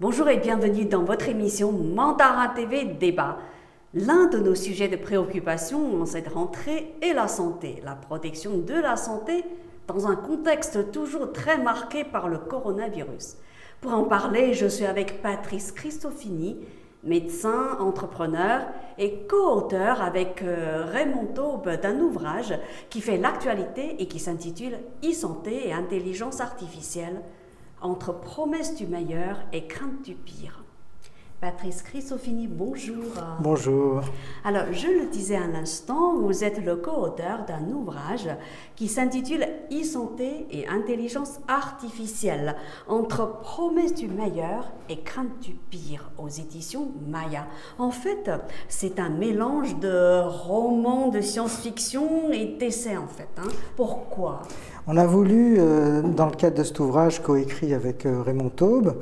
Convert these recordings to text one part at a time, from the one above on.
Bonjour et bienvenue dans votre émission Mandarin TV Débat. L'un de nos sujets de préoccupation en cette rentrée est la santé, la protection de la santé dans un contexte toujours très marqué par le coronavirus. Pour en parler, je suis avec Patrice Cristofini, médecin, entrepreneur et co-auteur avec Raymond Taube d'un ouvrage qui fait l'actualité et qui s'intitule E-santé et intelligence artificielle, entre promesses du meilleur et crainte du pire. Patrice Cristofini, bonjour. Bonjour. Alors, je le disais à l'instant, vous êtes le co-auteur d'un ouvrage qui s'intitule E-santé et intelligence artificielle, entre promesses du meilleur et crainte du pire, aux éditions Maya. En fait, c'est un mélange de romans de science-fiction et d'essais, en fait. Pourquoi ? On a voulu, dans le cadre de cet ouvrage coécrit avec Raymond Taube,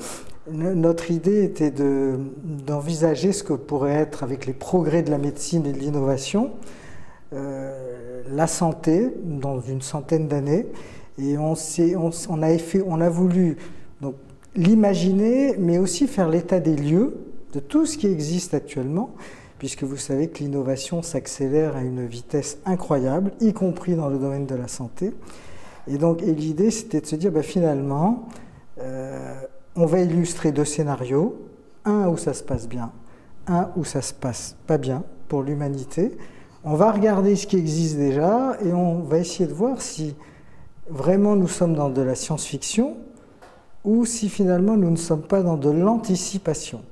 notre idée était d'envisager ce que pourrait être, avec les progrès de la médecine et de l'innovation, la santé dans une centaine d'années. Et on a voulu donc, l'imaginer, mais aussi faire l'état des lieux de tout ce qui existe actuellement, puisque vous savez que l'innovation s'accélère à une vitesse incroyable, y compris dans le domaine de la santé. Et l'idée, c'était de se dire, finalement, on va illustrer deux scénarios, un où ça se passe bien, un où ça se passe pas bien pour l'humanité. On va regarder ce qui existe déjà et on va essayer de voir si vraiment nous sommes dans de la science-fiction ou si finalement nous ne sommes pas dans de l'anticipation.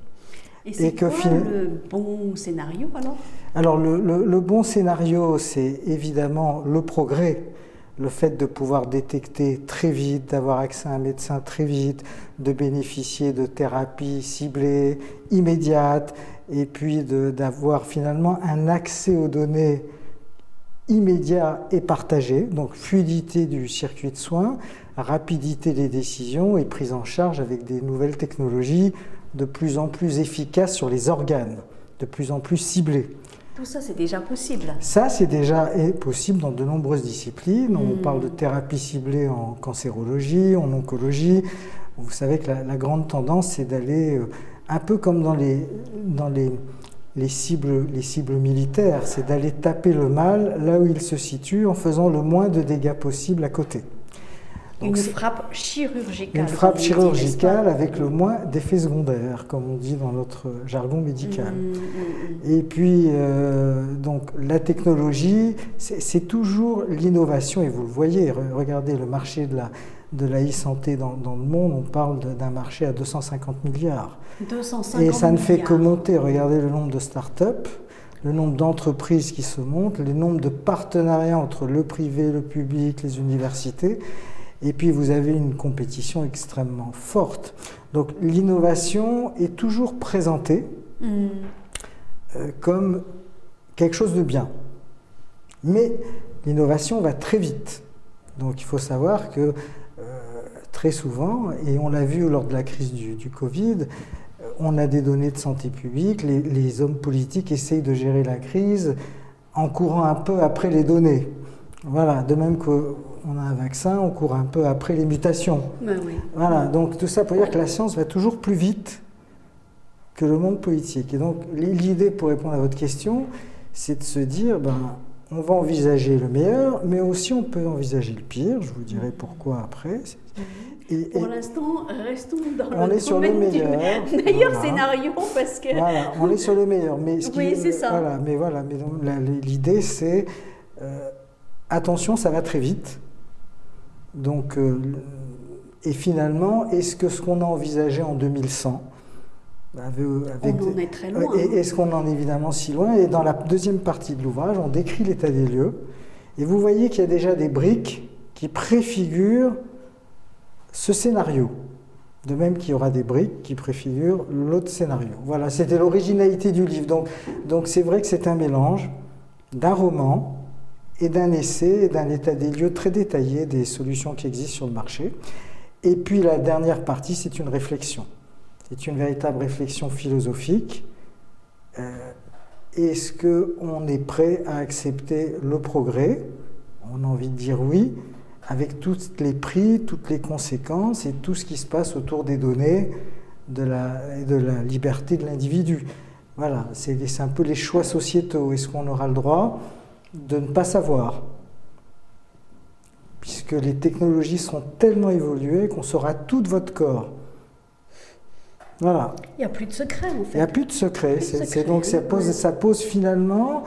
Et c'est quoi le bon scénario alors ? Alors le bon scénario, c'est évidemment le progrès. Le fait de pouvoir détecter très vite, d'avoir accès à un médecin très vite, de bénéficier de thérapies ciblées, immédiates, et puis d'avoir finalement un accès aux données immédiat et partagé, donc fluidité du circuit de soins, rapidité des décisions et prise en charge avec des nouvelles technologies de plus en plus efficaces sur les organes, de plus en plus ciblées. Tout ça, c'est déjà possible. Ça, c'est déjà possible dans de nombreuses disciplines. On parle de thérapie ciblée en cancérologie, en oncologie. Vous savez que la grande tendance, c'est d'aller un peu comme dans les cibles militaires, c'est d'aller taper le mal là où il se situe en faisant le moins de dégâts possible à côté. Donc, une frappe chirurgicale. Une frappe chirurgicale avec le moins d'effets secondaires, comme on dit dans notre jargon médical. Et puis, donc, la technologie, c'est toujours l'innovation, et vous le voyez, regardez le marché de la e-santé dans le monde, on parle d'un marché à 250 milliards. 250 et ça ne fait milliards. que monter. Regardez le nombre de start-up, le nombre d'entreprises qui se montent, le nombre de partenariats entre le privé, le public, les universités. Et puis vous avez une compétition extrêmement forte. Donc l'innovation est toujours présentée comme quelque chose de bien. Mais l'innovation va très vite. Donc il faut savoir que très souvent, et on l'a vu lors de la crise du Covid, on a des données de santé publique, les hommes politiques essayent de gérer la crise en courant un peu après les données. Voilà, de même qu'on a un vaccin, on court un peu après les mutations. Oui. Voilà, donc tout ça pour dire que la science va toujours plus vite que le monde politique. Et donc l'idée, pour répondre à votre question, c'est de se dire, on va envisager le meilleur, mais aussi on peut envisager le pire. Je vous dirai pourquoi après. Pour l'instant, restons dans on est sur le meilleur scénario parce que... Voilà, on est sur le meilleur. Mais c'est ça. Mais l'idée, c'est... attention, ça va très vite. Donc, et finalement, est-ce que ce qu'on a envisagé en 2100, on en est très loin. Est-ce qu'on en est évidemment si loin? Et dans la deuxième partie de l'ouvrage, on décrit l'état des lieux. Et vous voyez qu'il y a déjà des briques qui préfigurent ce scénario. De même qu'il y aura des briques qui préfigurent l'autre scénario. Voilà, c'était l'originalité du livre. Donc c'est vrai que c'est un mélange d'un roman et d'un essai et d'un état des lieux très détaillé des solutions qui existent sur le marché. Et puis la dernière partie, c'est une réflexion. C'est une véritable réflexion philosophique. Est-ce qu'on est prêt à accepter le progrès? On a envie de dire oui, avec tous les prix, toutes les conséquences et tout ce qui se passe autour des données et de la liberté de l'individu. Voilà, c'est un peu les choix sociétaux. Est-ce qu'on aura le droit de ne pas savoir ? Puisque les technologies seront tellement évoluées qu'on saura tout de votre corps. Voilà. Il n'y a plus de secret, en fait. Il n'y a plus de secret. Donc ça pose finalement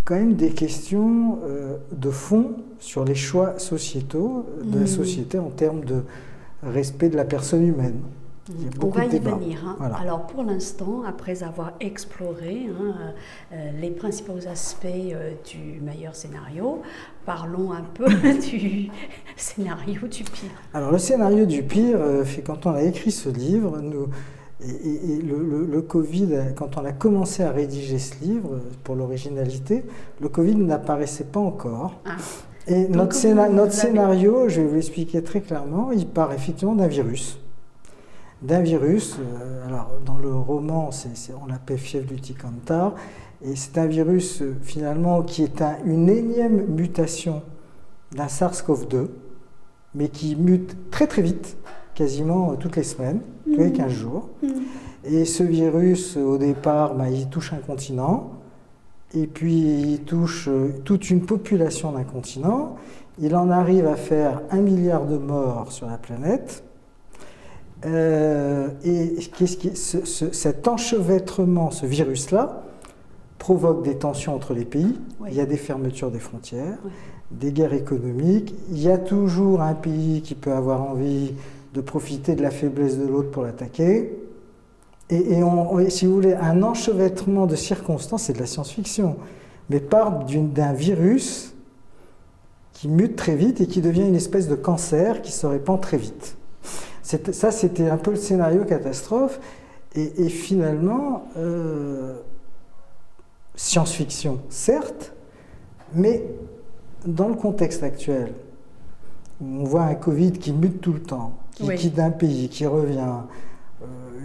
quand même des questions de fond sur les choix sociétaux de la société en termes de respect de la personne humaine. On va y venir. Voilà. Alors pour l'instant, après avoir exploré les principaux aspects du meilleur scénario, parlons un peu du scénario du pire. Alors le scénario du pire, quand on a écrit ce livre, le Covid, quand on a commencé à rédiger ce livre, pour l'originalité, le Covid n'apparaissait pas encore. Ah. Et notre scénario, je vais vous l'expliquer très clairement, il part effectivement d'un virus. Alors dans le roman, on l'appelle fièvre du Ticantar, et c'est un virus finalement qui est une énième mutation d'un SARS-CoV-2, mais qui mute très très vite, quasiment toutes les semaines, tous les 15 jours. Et ce virus, au départ, il touche un continent, et puis il touche toute une population d'un continent. Il en arrive à faire 1 milliard de morts sur la planète. Et cet enchevêtrement, ce virus-là, provoque des tensions entre les pays. Oui. Il y a des fermetures des frontières, des guerres économiques. Il y a toujours un pays qui peut avoir envie de profiter de la faiblesse de l'autre pour l'attaquer. Et si vous voulez, un enchevêtrement de circonstances, c'est de la science-fiction, mais part d'un virus qui mute très vite et qui devient une espèce de cancer qui se répand très vite. Ça, c'était un peu le scénario catastrophe. Et finalement, science-fiction, certes, mais dans le contexte actuel, où on voit un Covid qui mute tout le temps, qui quitte d'un pays, qui revient,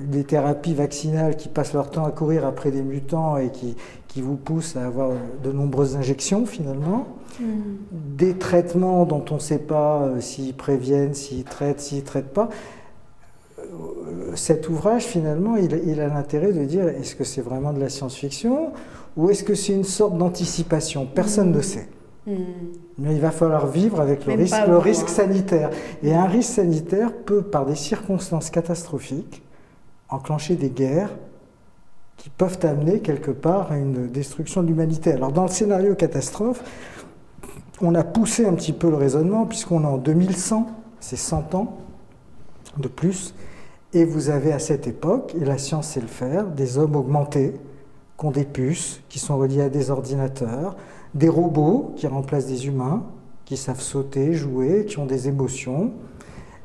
des thérapies vaccinales qui passent leur temps à courir après des mutants et qui vous poussent à avoir de nombreuses injections finalement, des traitements dont on ne sait pas s'ils préviennent, s'ils traitent pas. Cet ouvrage finalement, il a l'intérêt de dire est-ce que c'est vraiment de la science-fiction ou est-ce que c'est une sorte d'anticipation ? Personne ne sait. Mais il va falloir vivre avec le risque sanitaire. Et un risque sanitaire peut, par des circonstances catastrophiques, enclencher des guerres qui peuvent amener quelque part à une destruction de l'humanité. Alors dans le scénario catastrophe, on a poussé un petit peu le raisonnement puisqu'on est en 2100, c'est 100 ans de plus, et vous avez à cette époque, et la science sait le faire, des hommes augmentés qui ont des puces, qui sont reliés à des ordinateurs, des robots qui remplacent des humains, qui savent sauter, jouer, qui ont des émotions.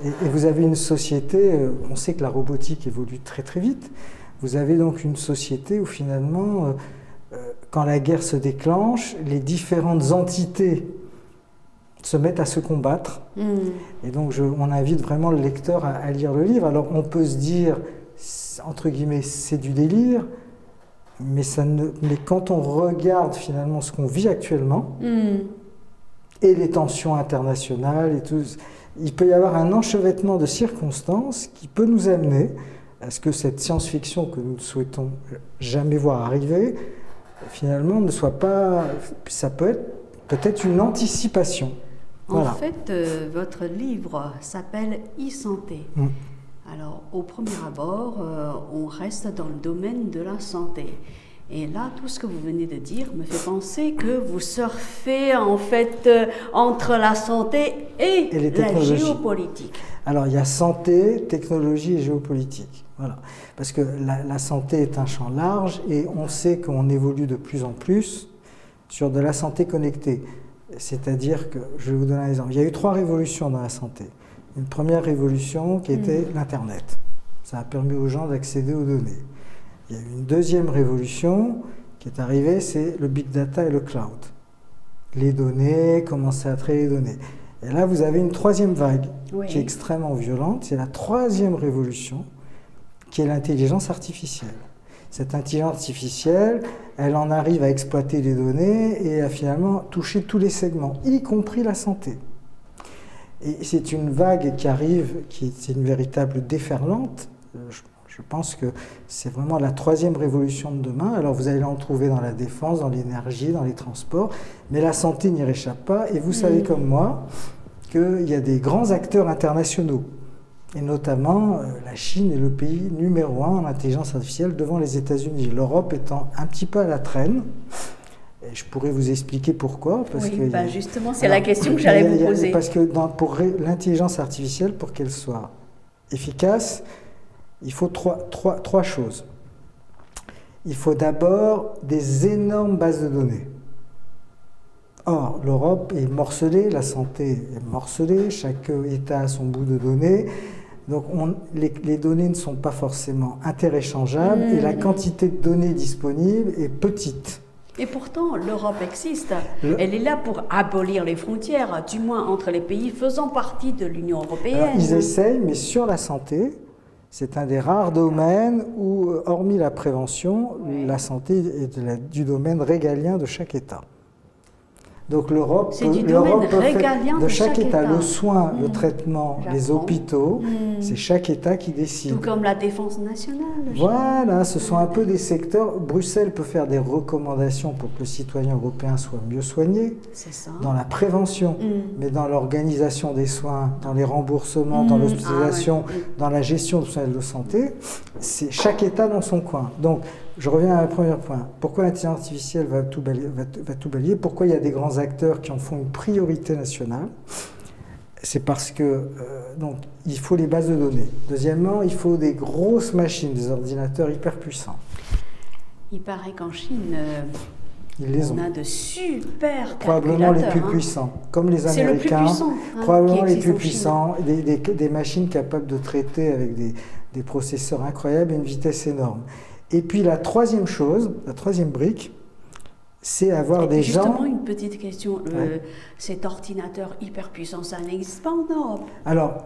Et vous avez une société, on sait que la robotique évolue très très vite, vous avez donc une société où finalement, quand la guerre se déclenche, les différentes entités se mettent à se combattre. Et donc on invite vraiment le lecteur à lire le livre. Alors on peut se dire, entre guillemets, c'est du délire, mais quand on regarde finalement ce qu'on vit actuellement, et les tensions internationales et tout, il peut y avoir un enchevêtrement de circonstances qui peut nous amener à ce que cette science-fiction que nous ne souhaitons jamais voir arriver, finalement ne soit pas... Ça peut être peut-être une anticipation. Voilà. En fait, votre livre s'appelle e-santé. Alors, au premier abord, on reste dans le domaine de la santé. Et là, tout ce que vous venez de dire me fait penser que vous surfez en fait entre la santé et la géopolitique. Alors, il y a santé, technologie et géopolitique. Voilà. Parce que la santé est un champ large et on sait qu'on évolue de plus en plus sur de la santé connectée. C'est-à-dire que, je vais vous donner un exemple, il y a eu 3 révolutions dans la santé. Une première révolution qui était l'Internet. Ça a permis aux gens d'accéder aux données. Il y a eu une deuxième révolution qui est arrivée, c'est le big data et le cloud. Les données, commencer à traiter les données. Et là, vous avez une troisième vague qui est extrêmement violente. C'est la troisième révolution qui est l'intelligence artificielle. Cette intelligence artificielle, elle en arrive à exploiter les données et à finalement toucher tous les segments, y compris la santé. Et c'est une vague qui arrive, c'est une véritable déferlante. Je Je pense que c'est vraiment la troisième révolution de demain. Alors vous allez en trouver dans la défense, dans l'énergie, dans les transports, mais la santé n'y réchappe pas. Et vous savez comme moi qu'il y a des grands acteurs internationaux. Et notamment, la Chine est le pays numéro 1 en intelligence artificielle devant les États-Unis. L'Europe étant un petit peu à la traîne. Et je pourrais vous expliquer pourquoi. Parce que justement, c'est la question que j'allais vous poser. Parce que pour l'intelligence artificielle, pour qu'elle soit efficace, il faut trois choses. Il faut d'abord des énormes bases de données. Or, l'Europe est morcelée, la santé est morcelée, chaque État a son bout de données. Donc, les données ne sont pas forcément interéchangeables et la quantité de données disponibles est petite. Et pourtant, l'Europe existe. Elle est là pour abolir les frontières, du moins entre les pays faisant partie de l'Union européenne. Alors, ils essayent, mais sur la santé, c'est un des rares domaines où, hormis la prévention, la santé est du domaine régalien de chaque État. Donc l'Europe peut faire de chaque État le soin, le traitement, les hôpitaux, c'est chaque État qui décide. Tout comme la défense nationale. Voilà, ce sont un peu des secteurs. Bruxelles peut faire des recommandations pour que le citoyen européen soit mieux soigné. C'est ça. Dans la prévention, mais dans l'organisation des soins, dans les remboursements, dans l'hospitalisation, dans la gestion de soins de santé, c'est chaque État dans son coin. Donc, je reviens à un premier point. Pourquoi l'intelligence artificielle va tout balayer? Pourquoi il y a des grands acteurs qui en font une priorité nationale? C'est parce que donc, il faut les bases de données. Deuxièmement, il faut des grosses machines, des ordinateurs hyper puissants. Il paraît qu'en Chine, on a de super probablement les plus puissants, comme les Américains. C'est le plus puissant, probablement les plus puissants, des machines capables de traiter avec des processeurs incroyables et une vitesse énorme. Et puis la troisième chose, la troisième brique, c'est avoir des gens... Justement, une petite question. Cet ordinateur hyper puissant, ça n'existe pas en Europe? Alors,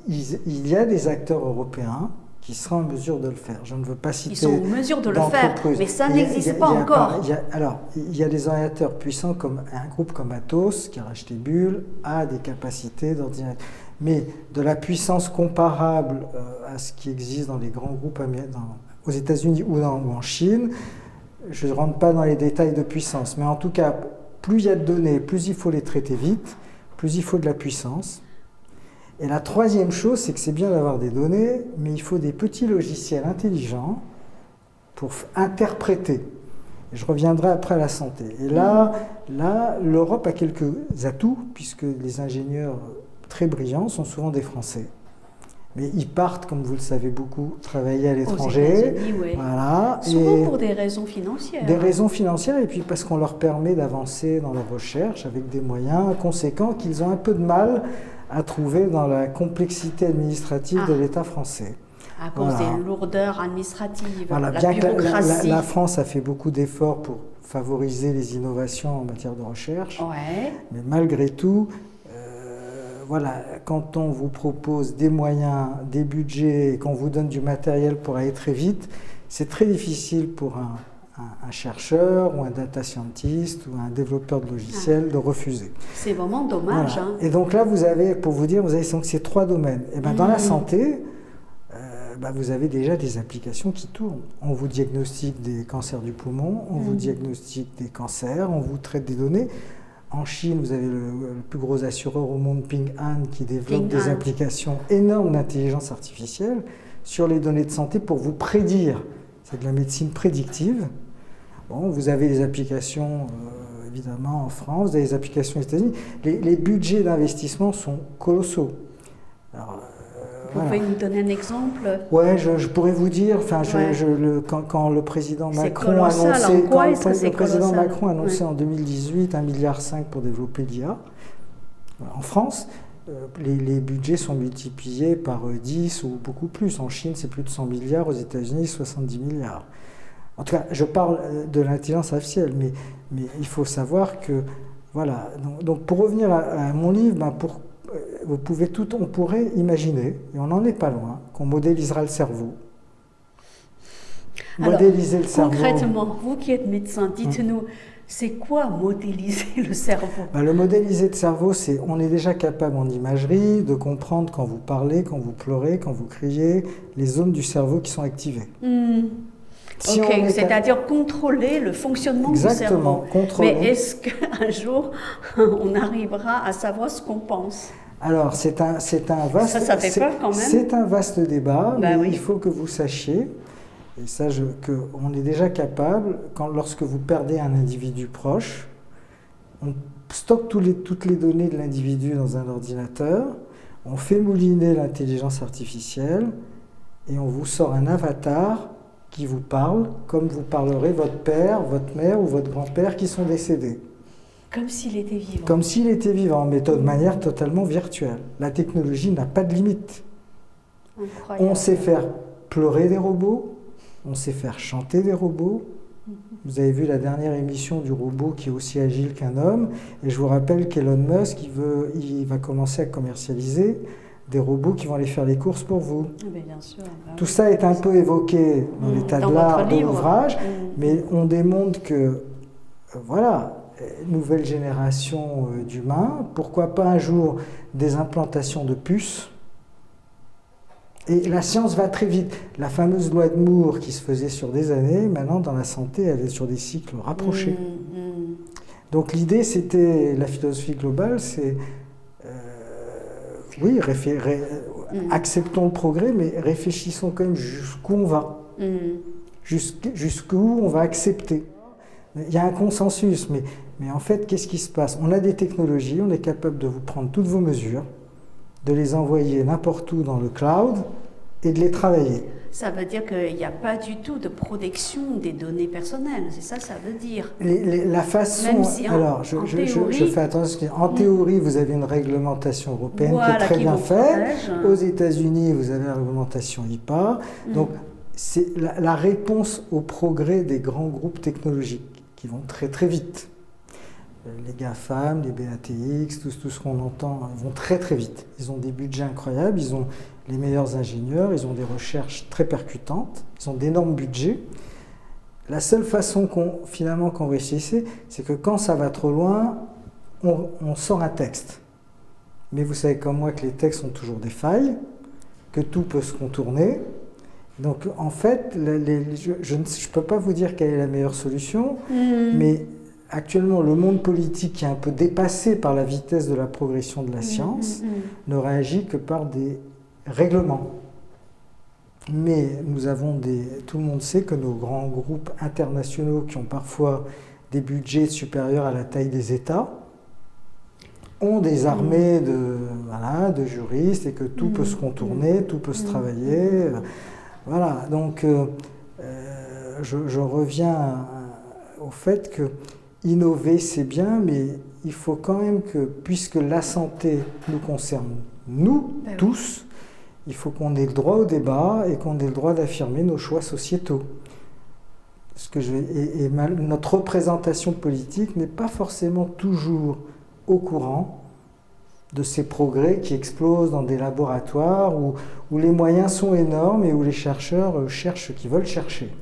il y a des acteurs européens qui seront en mesure de le faire. Je ne veux pas citer... Ils sont en mesure de le faire, mais ça n'existe pas encore. Alors, il y a des ordinateurs puissants, comme un groupe comme Atos, qui a racheté Bull, a des capacités d'ordinateur. Mais de la puissance comparable à ce qui existe dans les grands groupes aux États-Unis ou en Chine, je ne rentre pas dans les détails de puissance. Mais en tout cas, plus il y a de données, plus il faut les traiter vite, plus il faut de la puissance. Et la troisième chose, c'est que c'est bien d'avoir des données, mais il faut des petits logiciels intelligents pour interpréter. Et je reviendrai après à la santé. Et là, l'Europe a quelques atouts, puisque les ingénieurs très brillants sont souvent des Français. Mais ils partent, comme vous le savez beaucoup, travailler à l'étranger. Voilà. Souvent pour des raisons financières. Des raisons financières, et puis parce qu'on leur permet d'avancer dans leur recherche avec des moyens conséquents qu'ils ont un peu de mal à trouver dans la complexité administrative de l'État français. À cause des lourdeurs administratives, la bureaucratie. La France a fait beaucoup d'efforts pour favoriser les innovations en matière de recherche. Mais malgré tout, quand on vous propose des moyens, des budgets, et qu'on vous donne du matériel pour aller très vite, c'est très difficile pour un chercheur ou un data scientist ou un développeur de logiciels de refuser. C'est vraiment dommage. Voilà. Et donc là, vous avez donc ces trois domaines. Et dans la santé, vous avez déjà des applications qui tournent. On vous diagnostique des cancers du poumon, on vous diagnostique des cancers, on vous traite des données. En Chine, vous avez le plus gros assureur au monde, Ping An, qui développe des applications énormes d'intelligence artificielle sur les données de santé pour vous prédire. C'est de la médecine prédictive. Bon, vous avez des applications, évidemment, en France, vous avez des applications aux États-Unis. Les budgets d'investissement sont colossaux. Alors, vous pouvez nous donner un exemple? Ouais, je pourrais vous dire, quand le président Macron a annoncé en 2018 1,5 milliard pour développer l'IA, en France, les budgets sont multipliés par 10 ou beaucoup plus. En Chine, c'est plus de 100 milliards, aux États-Unis, 70 milliards. En tout cas, je parle de l'intelligence artificielle, mais il faut savoir que, voilà, donc pour revenir à mon livre, on pourrait imaginer, et on n'en est pas loin, qu'on modélisera le cerveau. Alors, modéliser le cerveau. Concrètement, vous qui êtes médecin, dites-nous, C'est quoi modéliser le cerveau? Le modéliser de cerveau, c'est on est déjà capable en imagerie de comprendre quand vous parlez, quand vous pleurez, quand vous criez, les zones du cerveau qui sont activées. Si Ok, c'est-à-dire contrôler le fonctionnement du cerveau. Exactement, contrôler. Mais est-ce qu'un jour, on arrivera à savoir ce qu'on pense? Alors, c'est un vaste... Ça fait peur quand même. C'est un vaste débat, mais oui. il faut que vous sachiez, et ça, qu'on est déjà capable, lorsque vous perdez un individu proche, on stocke toutes les données de l'individu dans un ordinateur, on fait mouliner l'intelligence artificielle, et on vous sort un avatar qui vous parle comme vous parlerez votre père, votre mère ou votre grand-père qui sont décédés. Comme s'il était vivant. Comme s'il était vivant, mais de manière totalement virtuelle. La technologie n'a pas de limite. Incroyable. On sait faire pleurer des robots, on sait faire chanter des robots. Vous avez vu la dernière émission du robot qui est aussi agile qu'un homme, et je vous rappelle qu'Elon Musk, il va commencer à commercialiser des robots qui vont aller faire les courses pour vous. Mais bien sûr. Tout ça est un peu évoqué dans l'état de l'art de l'ouvrage, mais on démontre que, voilà, nouvelle génération d'humains, pourquoi pas un jour des implantations de puces. Et la science va très vite. La fameuse loi de Moore qui se faisait sur des années, maintenant dans la santé, elle est sur des cycles rapprochés. Donc l'idée, c'était, la philosophie globale, c'est oui, acceptons le progrès, mais réfléchissons quand même jusqu'où on va. Jusqu'où on va accepter. Il y a un consensus, mais en fait, qu'est-ce qui se passe? On a des technologies, on est capable de vous prendre toutes vos mesures, de les envoyer n'importe où dans le cloud et de les travailler. Ça veut dire qu'il n'y a pas du tout de protection des données personnelles, c'est ça veut dire. La façon... Même si alors, je fais attention. En théorie, vous avez une réglementation européenne qui est très bien faite. Aux États-Unis, vous avez la réglementation IPA. Donc, c'est la réponse au progrès des grands groupes technologiques qui vont très très vite. Les GAFAM, les BATX, tout ce qu'on entend, vont très très vite. Ils ont des budgets incroyables, ils ont les meilleurs ingénieurs, ils ont des recherches très percutantes, ils ont d'énormes budgets. La seule façon qu'on réussissait, c'est que quand ça va trop loin, on sort un texte. Mais vous savez comme moi que les textes ont toujours des failles, que tout peut se contourner. Donc en fait, je ne peux pas vous dire quelle est la meilleure solution, mais actuellement, le monde politique qui est un peu dépassé par la vitesse de la progression de la science ne réagit que par des règlements. Mais nous avons tout le monde sait que nos grands groupes internationaux qui ont parfois des budgets supérieurs à la taille des États ont des armées de juristes et que tout peut se contourner, tout peut se travailler. Voilà, donc je reviens au fait que innover, c'est bien, mais il faut quand même que, puisque la santé nous concerne, nous, tous, il faut qu'on ait le droit au débat et qu'on ait le droit d'affirmer nos choix sociétaux. Notre représentation politique n'est pas forcément toujours au courant de ces progrès qui explosent dans des laboratoires où les moyens sont énormes et où les chercheurs cherchent ce qu'ils veulent chercher.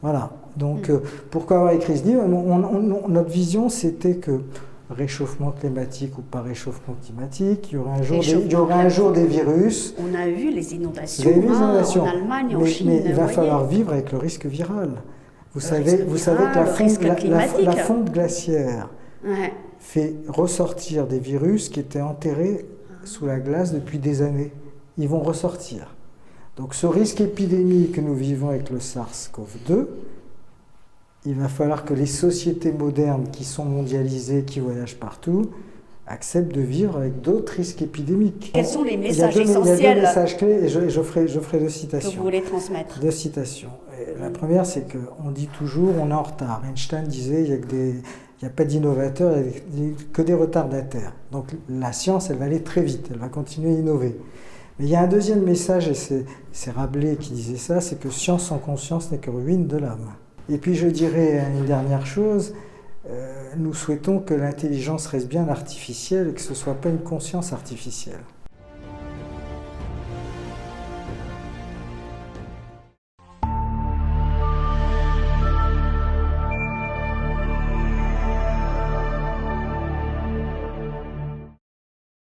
Voilà. Donc, pourquoi avoir écrit ce livre? Notre vision, c'était que réchauffement climatique ou pas réchauffement climatique, il y aurait un jour des virus. On a vu les inondations, en Allemagne, en Chine. Mais il va falloir vivre avec le risque viral. Vous savez que la fonte glaciaire fait ressortir des virus qui étaient enterrés sous la glace depuis des années. Ils vont ressortir. Donc ce risque épidémique que nous vivons avec le SARS-CoV-2, il va falloir que les sociétés modernes qui sont mondialisées, qui voyagent partout, acceptent de vivre avec d'autres risques épidémiques. Quels sont les messages essentiels? Il y a deux messages clés et je ferai deux citations. Que vous voulez transmettre. Deux citations. Et la première, c'est qu'on dit toujours on est en retard. Einstein disait il n'y a pas d'innovateurs, il n'y a que des retardataires. Donc la science, elle va aller très vite, elle va continuer à innover. Mais il y a un deuxième message, et c'est Rabelais qui disait ça, c'est que science sans conscience n'est que ruine de l'âme. Et puis je dirais une dernière chose, nous souhaitons que l'intelligence reste bien artificielle et que ce ne soit pas une conscience artificielle.